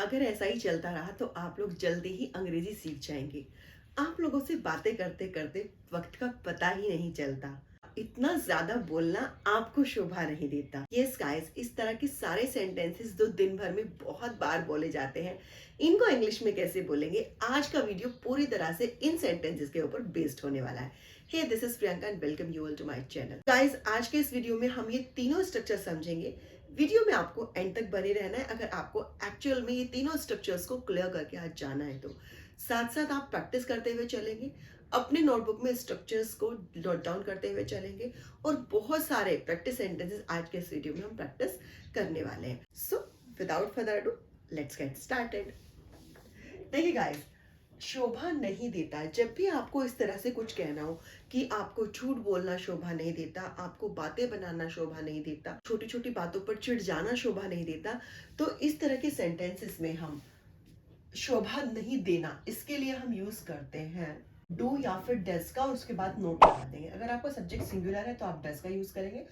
अगर ऐसा ही चलता रहा तो आप लोग जल्दी ही अंग्रेजी सीख जाएंगे। आप लोगों से बातें करते करते वक्त का पता ही नहीं चलता। इतना ज्यादा बोलना आपको शोभा नहीं देता। यस गाइस, इस तरह के सारे सेंटेंसेस जो दिन भर में बहुत बार बोले जाते हैं, इनको इंग्लिश में कैसे बोलेंगे, आज का वीडियो पूरी तरह से इन सेंटेंसेस के ऊपर बेस्ड होने वाला है। Hey, this is Priyanka and welcome you all to my channel. Guys, आज के इस वीडियो में हम ये तीनों स्ट्रक्चर समझेंगे। वीडियो में आपको एंड तक बने रहना है अगर आपको एक्चुअल में ये तीनों स्ट्रक्चर्स को क्लियर करके आज जाना है तो। साथ साथ आप प्रैक्टिस करते हुए चलेंगे, अपने नोटबुक में स्ट्रक्चर्स को नोट डाउन करते हुए चलेंगे और बहुत सारे प्रैक्टिस सेंटेंसेस आज के इस वीडियो में हम प्रैक्टिस करने वाले हैं। So without further ado, let's get started. देखिए गाइस, शोभा नहीं देता। जब भी आपको इस तरह से कुछ कहना हो कि आपको झूठ बोलना शोभा नहीं देता, आपको बातें बनाना शोभा नहीं देता, छोटी छोटी बातों पर चिढ़ जाना शोभा नहीं देता, तो इस तरह के सेंटेंसेस में हम शोभा नहीं देना, इसके लिए हम यूज करते हैं डू या फिर डज का, और उसके बाद नोट लगा देंगे। अगर आपका सब्जेक्ट सिंगुलर है तो आप डज का यूज करेंगे।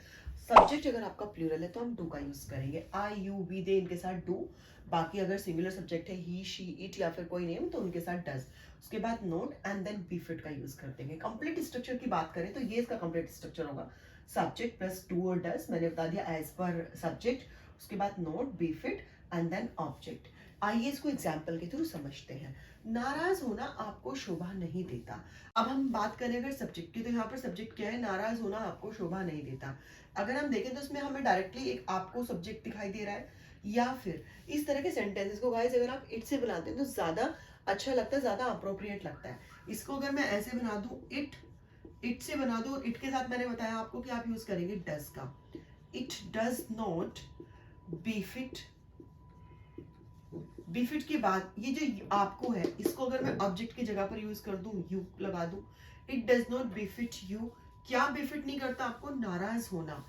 सब्जेक्ट अगर आपका प्लूरल है तो हम डू का यूज करेंगे। आई, यू, वी, दे, इनके साथ डू। बाकी अगर सिंगुलर सब्जेक्ट है ही, शी, इट या फिर कोई नेम, तो उनके साथ डज। उसके बाद not and then befit का यूज कर देंगे। कंप्लीट स्ट्रक्चर की बात करें तो ये इसका कंप्लीट स्ट्रक्चर होगा। सब्जेक्ट प्लस डू और डज, मैंने बता दिया एज पर सब्जेक्ट। उसके बाद not, befit and then object. आइए इसको एग्जाम्पल के थ्रू समझते हैं। नाराज होना आपको शोभा नहीं देता। अब हम बात करें अगर सब्जेक्ट की, तो यहाँ पर सब्जेक्ट क्या है? नाराज होना आपको शोभा नहीं देता। अगर हम देखें तो इसमें हमें डायरेक्टली एक आपको सब्जेक्ट दिखाई दे रहा है, या फिर इस तरह के सेंटेंसेस को गाइस अगर आप इट से बनाते हैं तो ज्यादा अच्छा लगता है, ज्यादा अप्रोप्रिएट लगता है। इसको अगर मैं ऐसे बना दूं, इट से बना दूं, इट के साथ मैंने बताया आपको कि आप यूज करेंगे डज का। It does not befit. Befit के बाद ये जो आपको है, इसको अगर मैं ऑब्जेक्ट की जगह पर यूज कर दूं, यू लगा दूं, it does not befit you. क्या बीफिट नहीं करता आपको? नाराज होना।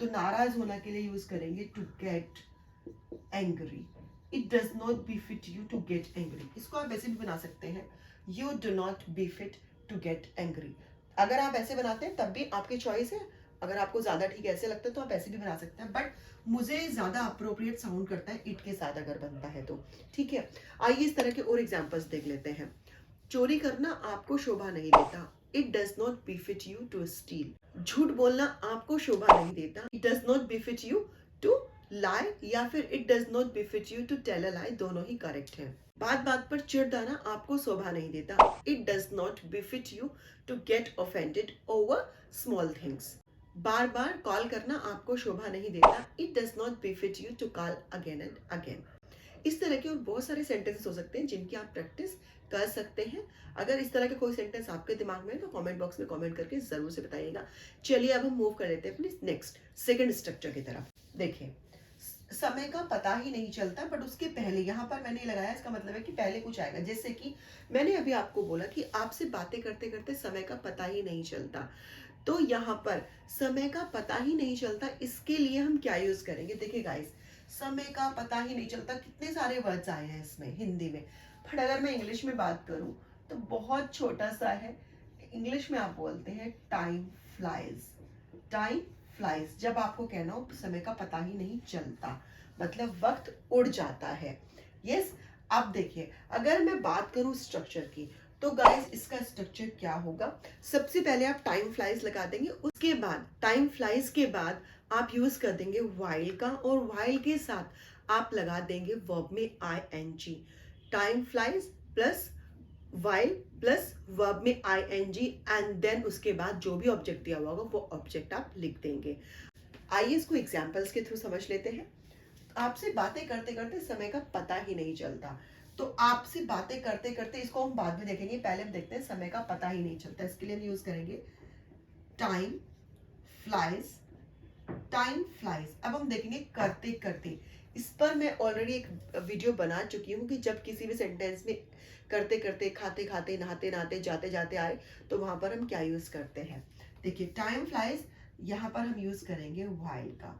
तो नाराज होना के लिए यूज करेंगे to get angry. It does not befit you to get angry. इसको आप ऐसे भी बना सकते हैं, you do not befit to get angry. अगर आप ऐसे बनाते हैं तब भी आपकी चॉइस है। अगर आपको ज्यादा ठीक ऐसे लगता है तो आप ऐसे भी बना सकते हैं, बट मुझे ज्यादा अप्रोप्रिएट साउंड करता है इट के साथ अगर बनता है तो। ठीक है, आइए इस तरह के और एग्जांपल्स देख लेते हैं। चोरी करना आपको शोभा नहीं देता। It does not befit you to steal. झूठ बोलना आपको शोभा नहीं देता। It does not befit you to lie, या फिर it does not befit you to tell a lie, दोनों ही करेक्ट है। बात बात पर चिढ़ना आपको शोभा नहीं देता। It does not befit you to get offended over small things. बार बार कॉल करना आपको शोभा नहीं देता। It does not befit you to call again and again. इस तरह के और बहुत सारे सेंटेंसेस हो सकते हैं जिनकी आप प्रैक्टिस कर सकते हैं। अगर इस तरह के कोई सेंटेंस आपके दिमाग में है तो कमेंट बॉक्स में कमेंट करके जरूर से बताइएगा। चलिए अब हम मूव कर लेते हैं अपने नेक्स्ट सेकंड स्ट्रक्चर की तरफ। देखिए, समय का पता ही नहीं चलता, बट उसके पहले यहाँ पर मैंने लगाया, इसका मतलब है कि पहले कुछ आएगा। जैसे कि मैंने अभी आपको बोला कि आपसे बातें करते करते समय का पता ही नहीं चलता, तो यहाँ पर समय का पता ही नहीं चलता, इसके लिए हम क्या यूज करेंगे? देखिए गाइस, समय का पता ही नहीं चलता, कितने सारे वर्ड्स आए हैं इसमें हिंदी में, बट अगर मैं इंग्लिश में बात करूं तो बहुत छोटा सा है। इंग्लिश में आप बोलते हैं टाइम फ्लाइज। टाइम फ्लाइज, जब आपको कहना हो समय का पता ही नहीं चलता, मतलब वक्त उड़ जाता है। यस, अब देखिए अगर मैं बात करूं स्ट्रक्चर की, तो गाइस इसका स्ट्रक्चर क्या होगा? सबसे पहले आप टाइम फ्लाइज लगा देंगे, उसके बाद टाइम फ्लाइज के बाद आप यूज कर देंगे वाइल का, और वाइल के साथ आप लगा देंगे वर्ब में I N G. Time flies plus while plus verb में I N G, and then उसके बाद जो भी ऑब्जेक्ट दिया हुआ होगा वो ऑब्जेक्ट आप लिख देंगे। आइए इसको एग्जाम्पल्स के थ्रू समझ लेते हैं। आपसे बातें करते करते समय का पता ही नहीं चलता, तो आपसे बातें करते करते, इसको हम बाद में देखेंगे, पहले हम देखते हैं समय का पता ही नहीं चलता। इसके लिए हम यूज करेंगे टाइम फ्लाइज। टाइम फ्लाइज अब हम देखेंगे करते करते। इस पर मैं ऑलरेडी एक वीडियो बना चुकी हूँ कि जब किसी भी सेंटेंस में करते करते, खाते खाते, नहाते नहाते, जाते जाते आए तो वहां पर हम क्या यूज करते हैं। देखिए टाइम फ्लाइज, यहाँ पर हम यूज करेंगे वाइल का।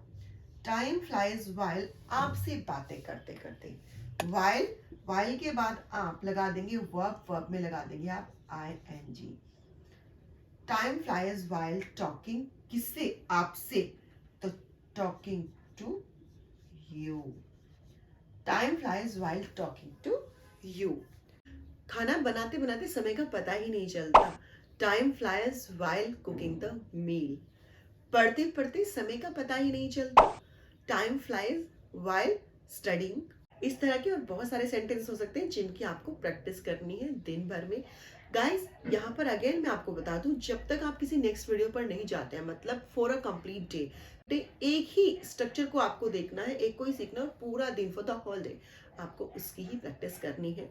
टाइम फ्लाइज वाइल, आपसे बातें करते करते। वाइल, वाइल के बाद आप लगा देंगे वर्ब, वर्ब में लगा देंगे आप I N G. Time flies while talking, किससे? आपसे, तो talking to you. Time flies while talking to you. खाना बनाते बनाते समय का पता ही नहीं चलता। Time flies while cooking the meal. पढ़ते पढ़ते समय का पता ही नहीं चलता। Time flies while studying. इस तरह के और बहुत सारे सेंटेंस हो सकते हैं जिनकी आपको प्रैक्टिस करनी है दिन भर में। गाइस, यहाँ पर अगेन मैं आपको बता दूं, जब तक आप किसी नेक्स्ट वीडियो पर नहीं जाते हैं, मतलब फॉर अ कंप्लीट डे एक ही स्ट्रक्चर को आपको देखना है, एक को ही सीखना है, पूरा दिन फॉर द होल डे आपको उसकी ही प्रैक्टिस करनी है।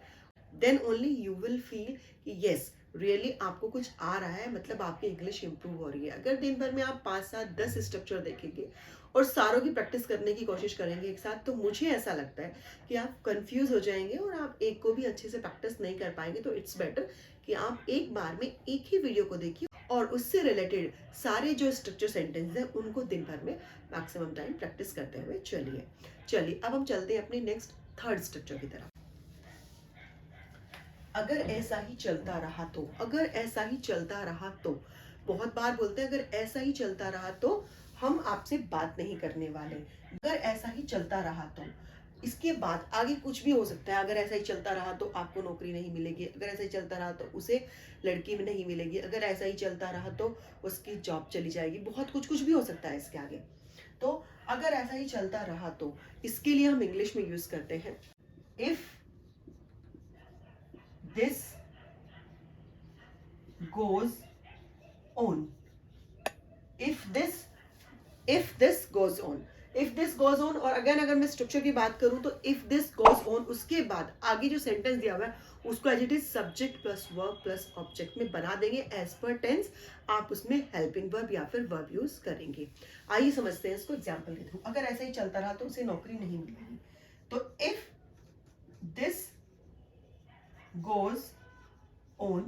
Then only you will feel कि यस रियली आपको कुछ आ रहा है, मतलब आपकी इंग्लिश इंप्रूव हो रही है। अगर दिन भर में आप 5, 7, 10 स्ट्रक्चर देखेंगे और सारों की प्रैक्टिस करने की कोशिश करेंगे एक साथ, तो मुझे ऐसा लगता है कि आप कंफ्यूज हो जाएंगे और आप एक को भी अच्छे से प्रैक्टिस नहीं कर पाएंगे। तो इट्स बेटर कि आप एक बार में एक ही वीडियो को देखिए और उससे रिलेटेड सारे जो स्ट्रक्चर सेंटेंस हैं उनको दिन भर में मैक्सिमम टाइम प्रैक्टिस करते हुए चलिए अब हम चलते हैं अपने नेक्स्ट थर्ड स्ट्रक्चर की तरफ। अगर ऐसा ही चलता रहा तो, अगर ऐसा ही चलता रहा तो, बहुत बार बोलते हैं अगर ऐसा ही चलता रहा तो हम आपसे बात नहीं करने वाले। अगर ऐसा ही चलता रहा तो इसके बाद आगे कुछ भी हो सकता है। अगर ऐसा ही चलता रहा तो आपको नौकरी नहीं मिलेगी, अगर ऐसा ही चलता रहा तो उसे लड़की भी नहीं मिलेगी, अगर ऐसा ही चलता रहा तो उसकी जॉब चली जाएगी, बहुत कुछ भी हो सकता है इसके आगे। तो अगर ऐसा ही चलता रहा तो इसके लिए हम इंग्लिश में यूज करते हैं if this goes on। if this goes on, if this goes on। और अगेन अगर मैं स्ट्रक्चर की बात करूं तो if this goes on उसके बाद आगे जो सेंटेंस दिया हुआ है उसको as it is subject plus verb plus object में बना देंगे एज पर टेंस। आप उसमें हेल्पिंग वर्ब या फिर वर्ब यूज करेंगे। आइए समझते हैं इसको एग्जाम्पल के थ्रू। अगर ऐसा ही चलता रहा तो उसे नौकरी नहीं मिलेगी। तो इफ दिस goes on,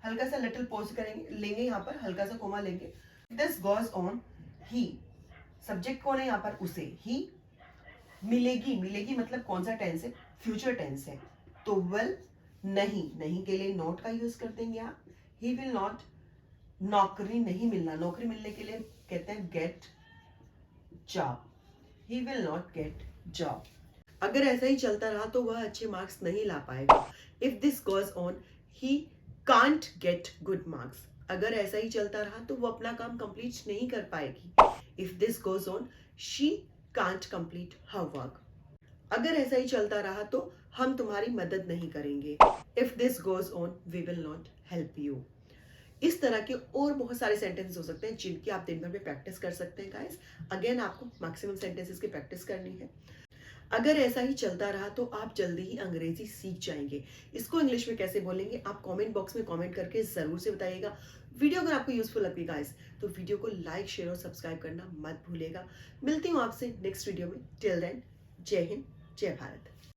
हल्का सा लिटिल पॉज करेंगे, लेंगे यहाँ पर हल्का सा कोमा लेंगे। This goes on, he subject कौन है यहाँ पर, उसे ही मिलेगी। मिलेगी मतलब कौन सा टेंस है, फ्यूचर टेंस है। तो विल नहीं के लिए नॉट का यूज कर देंगे आप। ही विल नॉट, नौकरी नहीं मिलना, नौकरी मिलने के लिए कहते हैं get job. He will not get job. अगर ऐसा ही चलता रहा तो वह अच्छे मार्क्स नहीं ला पाएगा। If this goes on he can't get good marks. अगर ऐसा ही चलता रहा तो वो अपना काम कंप्लीट नहीं कर पाएगी। If this goes on she can't complete her work. अगर ऐसा ही चलता रहा तो हम तुम्हारी मदद नहीं करेंगे। If this goes on we will not help you. इस तरह के और बहुत सारे सेंटेंस हो सकते हैं जिनकी आप दिन भर में प्रैक्टिस कर सकते हैं गाइस। अगेन आपको मैक्सिमम सेंटेंसेस की प्रैक्टिस करनी है। अगर ऐसा ही चलता रहा तो आप जल्दी ही अंग्रेजी सीख जाएंगे। इसको इंग्लिश में कैसे बोलेंगे आप कमेंट बॉक्स में कमेंट करके जरूर से बताइएगा। वीडियो अगर आपको यूजफुल लगी गाइस तो वीडियो को लाइक शेयर और सब्सक्राइब करना मत भूलिएगा। मिलती हूँ आपसे नेक्स्ट वीडियो में। टिल देन, जय हिंद, जय भारत।